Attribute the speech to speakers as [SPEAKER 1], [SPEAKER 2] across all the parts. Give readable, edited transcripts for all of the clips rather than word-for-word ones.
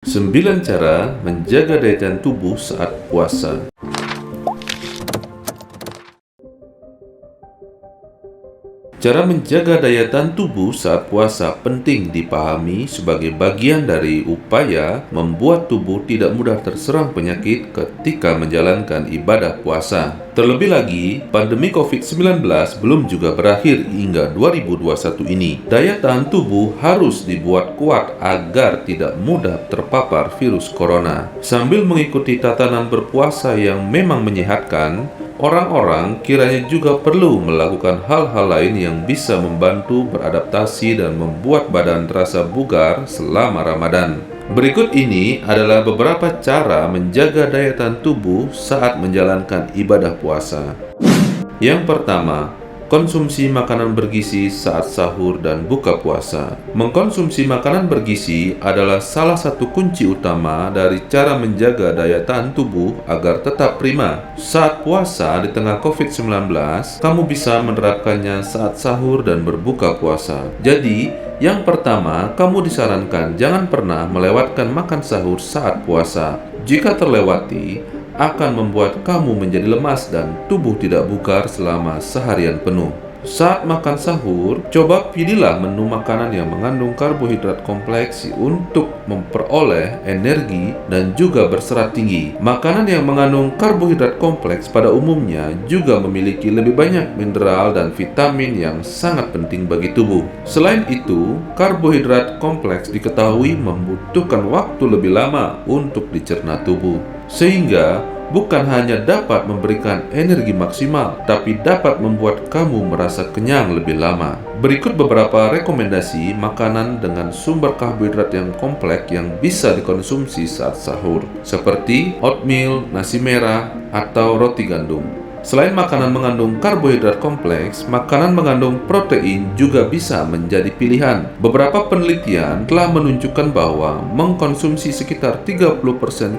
[SPEAKER 1] 9 cara menjaga daya tahan tubuh saat puasa. Cara menjaga daya tahan tubuh saat puasa penting dipahami sebagai bagian dari upaya membuat tubuh tidak mudah terserang penyakit ketika menjalankan ibadah puasa. Terlebih lagi, pandemi COVID-19 belum juga berakhir hingga 2021 ini. Daya tahan tubuh harus dibuat kuat agar tidak mudah terpapar virus corona. Sambil mengikuti tatanan berpuasa yang memang menyehatkan, orang-orang kiranya juga perlu melakukan hal-hal lain yang bisa membantu beradaptasi dan membuat badan terasa bugar selama Ramadan. Berikut ini adalah beberapa cara menjaga daya tahan tubuh saat menjalankan ibadah puasa. Yang pertama, konsumsi makanan bergizi saat sahur dan buka puasa. Mengkonsumsi makanan bergizi adalah salah satu kunci utama dari cara menjaga daya tahan tubuh agar tetap prima. Saat puasa di tengah COVID-19, kamu bisa menerapkannya saat sahur dan berbuka puasa. Jadi, yang pertama, kamu disarankan jangan pernah melewatkan makan sahur saat puasa. Jika terlewati, akan membuat kamu menjadi lemas dan tubuh tidak bugar selama seharian penuh. Saat makan sahur, coba pilihlah menu makanan yang mengandung karbohidrat kompleks untuk memperoleh energi dan juga berserat tinggi. Makanan yang mengandung karbohidrat kompleks pada umumnya juga memiliki lebih banyak mineral dan vitamin yang sangat penting bagi tubuh. Selain itu, karbohidrat kompleks diketahui membutuhkan waktu lebih lama untuk dicerna tubuh, sehingga bukan hanya dapat memberikan energi maksimal, tapi dapat membuat kamu merasa kenyang lebih lama. Berikut beberapa rekomendasi makanan dengan sumber karbohidrat yang kompleks yang bisa dikonsumsi saat sahur, seperti oatmeal, nasi merah, atau roti gandum. Selain makanan mengandung karbohidrat kompleks, makanan mengandung protein juga bisa menjadi pilihan. Beberapa penelitian telah menunjukkan bahwa mengkonsumsi sekitar 30%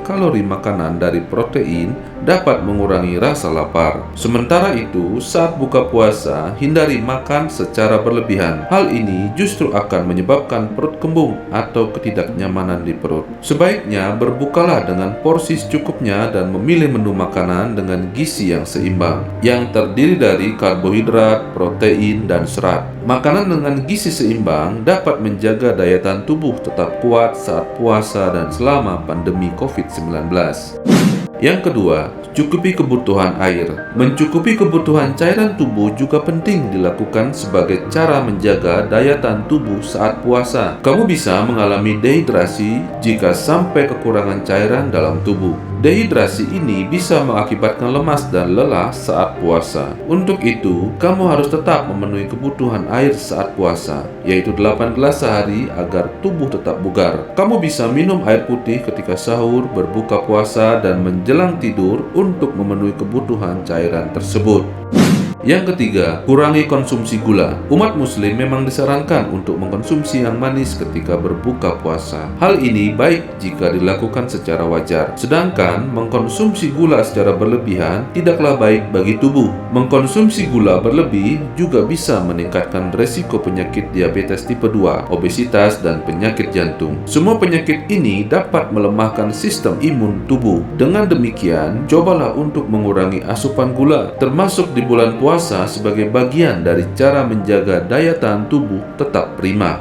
[SPEAKER 1] kalori makanan dari protein dapat mengurangi rasa lapar. Sementara itu, saat buka puasa, hindari makan secara berlebihan. Hal ini justru akan menyebabkan perut kembung atau ketidaknyamanan di perut. Sebaiknya berbukalah dengan porsi secukupnya dan memilih menu makanan dengan gizi yang seimbang, yang terdiri dari karbohidrat, protein, dan serat. Makanan dengan gizi seimbang dapat menjaga daya tahan tubuh tetap kuat saat puasa dan selama pandemi COVID-19. Yang kedua, cukupi kebutuhan air. Mencukupi kebutuhan cairan tubuh juga penting dilakukan sebagai cara menjaga daya tahan tubuh saat puasa. Kamu bisa mengalami dehidrasi jika sampai kekurangan cairan dalam tubuh. Dehidrasi ini bisa mengakibatkan lemas dan lelah saat puasa. Untuk itu, kamu harus tetap memenuhi kebutuhan air saat puasa, yaitu 8 gelas sehari agar tubuh tetap bugar. Kamu bisa minum air putih ketika sahur, berbuka puasa, dan menjelang tidur untuk memenuhi kebutuhan cairan tersebut. Yang ketiga, kurangi konsumsi gula. Umat muslim memang disarankan untuk mengkonsumsi yang manis ketika berbuka puasa. Hal ini baik jika dilakukan secara wajar. Sedangkan mengkonsumsi gula secara berlebihan tidaklah baik bagi tubuh. Mengkonsumsi gula berlebih juga bisa meningkatkan resiko penyakit diabetes tipe 2, obesitas, dan penyakit jantung. Semua penyakit ini dapat melemahkan sistem imun tubuh. Dengan demikian, cobalah untuk mengurangi asupan gula, termasuk di bulan puasa, sebagai bagian dari cara menjaga daya tahan tubuh tetap prima.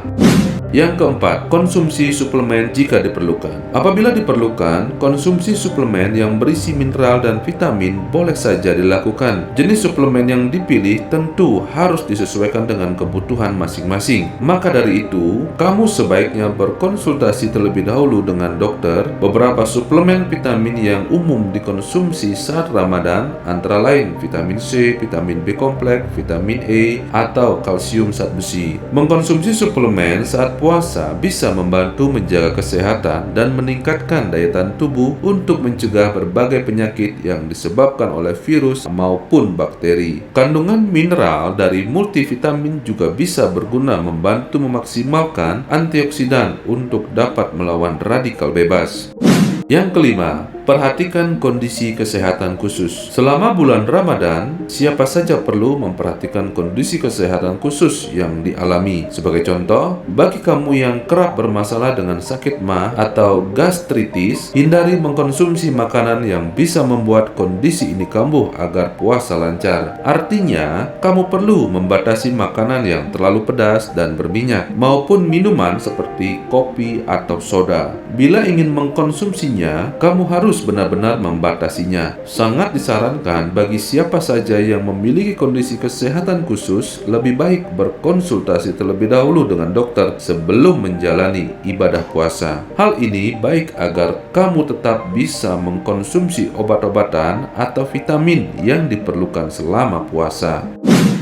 [SPEAKER 1] Yang keempat, konsumsi suplemen jika diperlukan. Apabila diperlukan, konsumsi suplemen yang berisi mineral dan vitamin boleh saja dilakukan. Jenis suplemen yang dipilih tentu harus disesuaikan dengan kebutuhan masing-masing. Maka dari itu, kamu sebaiknya berkonsultasi terlebih dahulu dengan dokter. Beberapa suplemen vitamin yang umum dikonsumsi saat Ramadan antara lain vitamin C, vitamin B kompleks, vitamin E, atau kalsium zat besi. Mengkonsumsi suplemen saat puasa bisa membantu menjaga kesehatan dan meningkatkan daya tahan tubuh untuk mencegah berbagai penyakit yang disebabkan oleh virus maupun bakteri. Kandungan mineral dari multivitamin juga bisa berguna membantu memaksimalkan antioksidan untuk dapat melawan radikal bebas. Yang kelima, Perhatikan kondisi kesehatan khusus. Selama bulan Ramadan, siapa saja perlu memperhatikan kondisi kesehatan khusus yang dialami. Sebagai contoh, bagi kamu yang kerap bermasalah dengan sakit MA atau gastritis, hindari mengkonsumsi makanan yang bisa membuat kondisi ini kambuh agar puasa lancar. Artinya, kamu perlu membatasi makanan yang terlalu pedas dan berminyak, maupun minuman seperti kopi atau soda. Bila ingin mengkonsumsinya, kamu harus benar-benar membatasinya. Sangat disarankan bagi siapa saja yang memiliki kondisi kesehatan khusus, lebih baik berkonsultasi terlebih dahulu dengan dokter sebelum menjalani ibadah puasa. Hal ini baik agar kamu tetap bisa mengkonsumsi obat-obatan atau vitamin yang diperlukan selama puasa.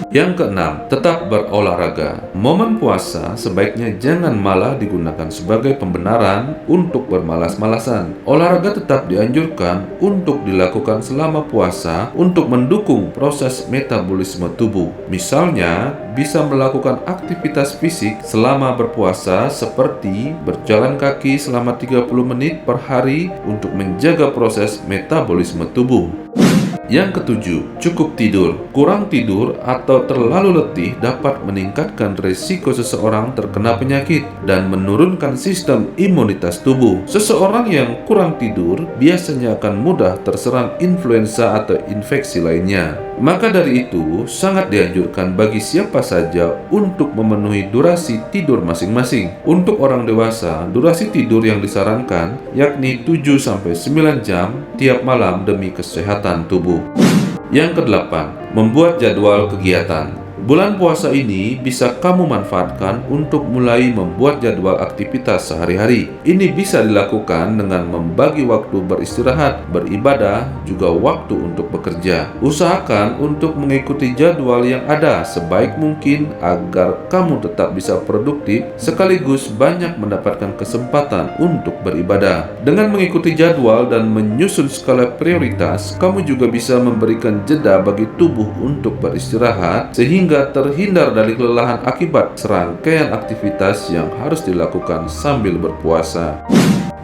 [SPEAKER 1] Yang keenam, tetap berolahraga. Momen puasa sebaiknya jangan malah digunakan sebagai pembenaran untuk bermalas-malasan. Olahraga tetap dianjurkan untuk dilakukan selama puasa untuk mendukung proses metabolisme tubuh. Misalnya, bisa melakukan aktivitas fisik selama berpuasa seperti berjalan kaki selama 30 menit per hari untuk menjaga proses metabolisme tubuh. Yang ketujuh, cukup tidur. Kurang tidur atau terlalu letih dapat meningkatkan risiko seseorang terkena penyakit dan menurunkan sistem imunitas tubuh. Seseorang yang kurang tidur biasanya akan mudah terserang influenza atau infeksi lainnya. Maka dari itu, sangat dianjurkan bagi siapa saja untuk memenuhi durasi tidur masing-masing. Untuk orang dewasa, durasi tidur yang disarankan yakni 7-9 jam tiap malam demi kesehatan tubuh. Yang kedelapan, membuat jadwal kegiatan. Bulan puasa ini bisa kamu manfaatkan untuk mulai membuat jadwal aktivitas sehari-hari. Ini bisa dilakukan dengan membagi waktu beristirahat, beribadah, juga waktu untuk bekerja. Usahakan untuk mengikuti jadwal yang ada sebaik mungkin agar kamu tetap bisa produktif sekaligus banyak mendapatkan kesempatan untuk beribadah. Dengan mengikuti jadwal dan menyusun skala prioritas, kamu juga bisa memberikan jeda bagi tubuh untuk beristirahat sehingga terhindar dari kelelahan akibat serangkaian aktivitas yang harus dilakukan sambil berpuasa.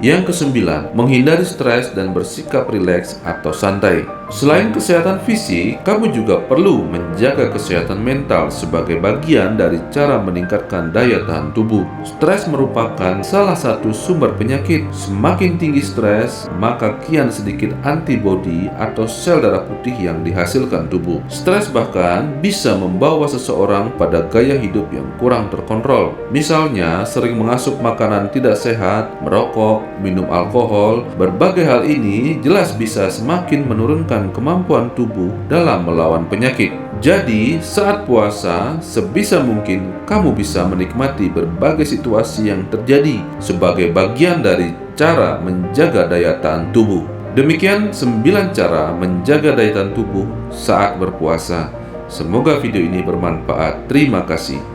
[SPEAKER 1] Yang kesembilan, menghindari stres dan bersikap rileks atau santai. Selain kesehatan fisik, kamu juga perlu menjaga kesehatan mental sebagai bagian dari cara meningkatkan daya tahan tubuh. Stres merupakan salah satu sumber penyakit. Semakin tinggi stres, maka kian sedikit antibodi atau sel darah putih yang dihasilkan tubuh. Stres bahkan bisa membawa seseorang pada gaya hidup yang kurang terkontrol. Misalnya, sering mengasup makanan tidak sehat, merokok, minum alkohol. Berbagai hal ini jelas bisa semakin menurunkan kemampuan tubuh dalam melawan penyakit. Jadi, saat puasa, sebisa mungkin kamu bisa menikmati berbagai situasi yang terjadi sebagai bagian dari cara menjaga daya tahan tubuh. Demikian 9 cara menjaga daya tahan tubuh saat berpuasa. Semoga video ini bermanfaat. Terima kasih.